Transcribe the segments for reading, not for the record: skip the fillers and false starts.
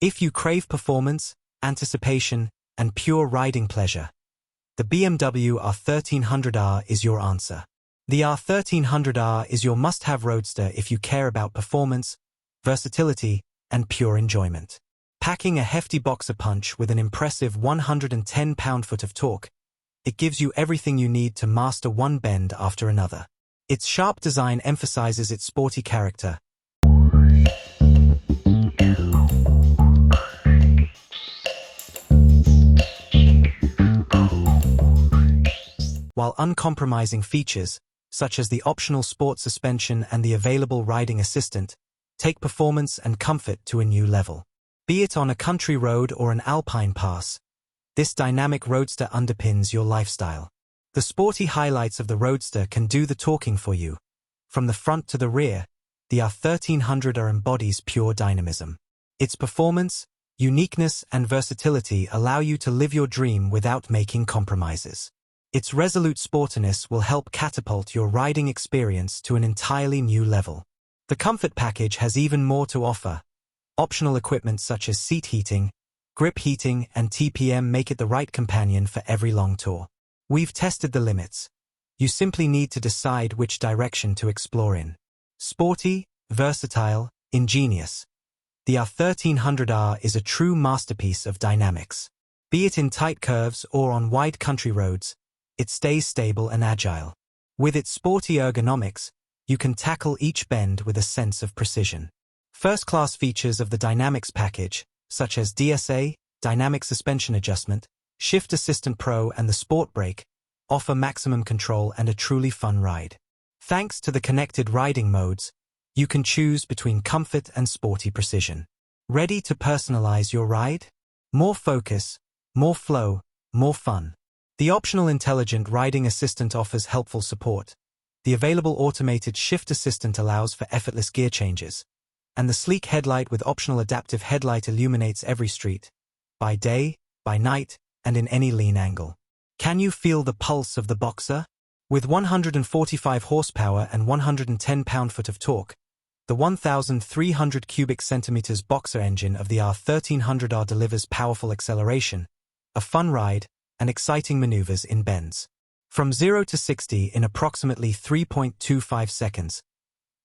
If you crave performance, anticipation, and pure riding pleasure, the BMW R1300R is your answer. The R1300R is your must-have roadster if you care about performance, versatility, and pure enjoyment. Packing a hefty boxer punch with an impressive 110 pound-foot of torque, it gives you everything you need to master one bend after another. Its sharp design emphasizes its sporty character, while uncompromising features, such as the optional sport suspension and the available riding assistant, take performance and comfort to a new level. Be it on a country road or an Alpine pass, this dynamic roadster underpins your lifestyle. The sporty highlights of the Roadster can do the talking for you. From the front to the rear, the R1300R embodies pure dynamism. Its performance, uniqueness, and versatility allow you to live your dream without making compromises. Its resolute sportiness will help catapult your riding experience to an entirely new level. The comfort package has even more to offer. Optional equipment such as seat heating, grip heating, and TPM make it the right companion for every long tour. We've tested the limits. You simply need to decide which direction to explore in. Sporty, versatile, ingenious. The R1300R is a true masterpiece of dynamics. Be it in tight curves or on wide country roads, it stays stable and agile. With its sporty ergonomics, you can tackle each bend with a sense of precision. First-class features of the Dynamics package, such as DSA, Dynamic Suspension Adjustment, Shift Assistant Pro, and the Sport Brake, offer maximum control and a truly fun ride. Thanks to the connected riding modes, you can choose between comfort and sporty precision. Ready to personalize your ride? More focus, more flow, more fun. The optional Intelligent Riding Assistant offers helpful support. The available automated Shift Assistant allows for effortless gear changes. And the sleek headlight with optional adaptive headlight illuminates every street, by day, by night, and in any lean angle. Can you feel the pulse of the Boxer? With 145 horsepower and 110 pound-foot of torque, the 1,300 cubic centimeters Boxer engine of the R1300R delivers powerful acceleration, a fun ride, and exciting maneuvers in bends. From 0 to 60 in approximately 3.25 seconds,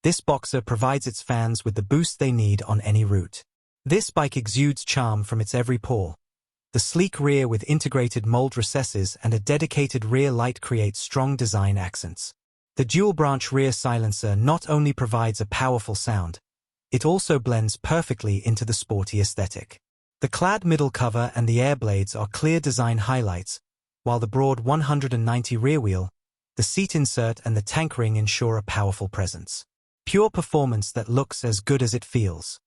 this Boxer provides its fans with the boost they need on any route. This bike exudes charm from its every pore. The sleek rear with integrated mold recesses and a dedicated rear light creates strong design accents. The dual-branch rear silencer not only provides a powerful sound, it also blends perfectly into the sporty aesthetic. The clad middle cover and the air blades are clear design highlights, while the broad 190 rear wheel, the seat insert, and the tank ring ensure a powerful presence. Pure performance that looks as good as it feels.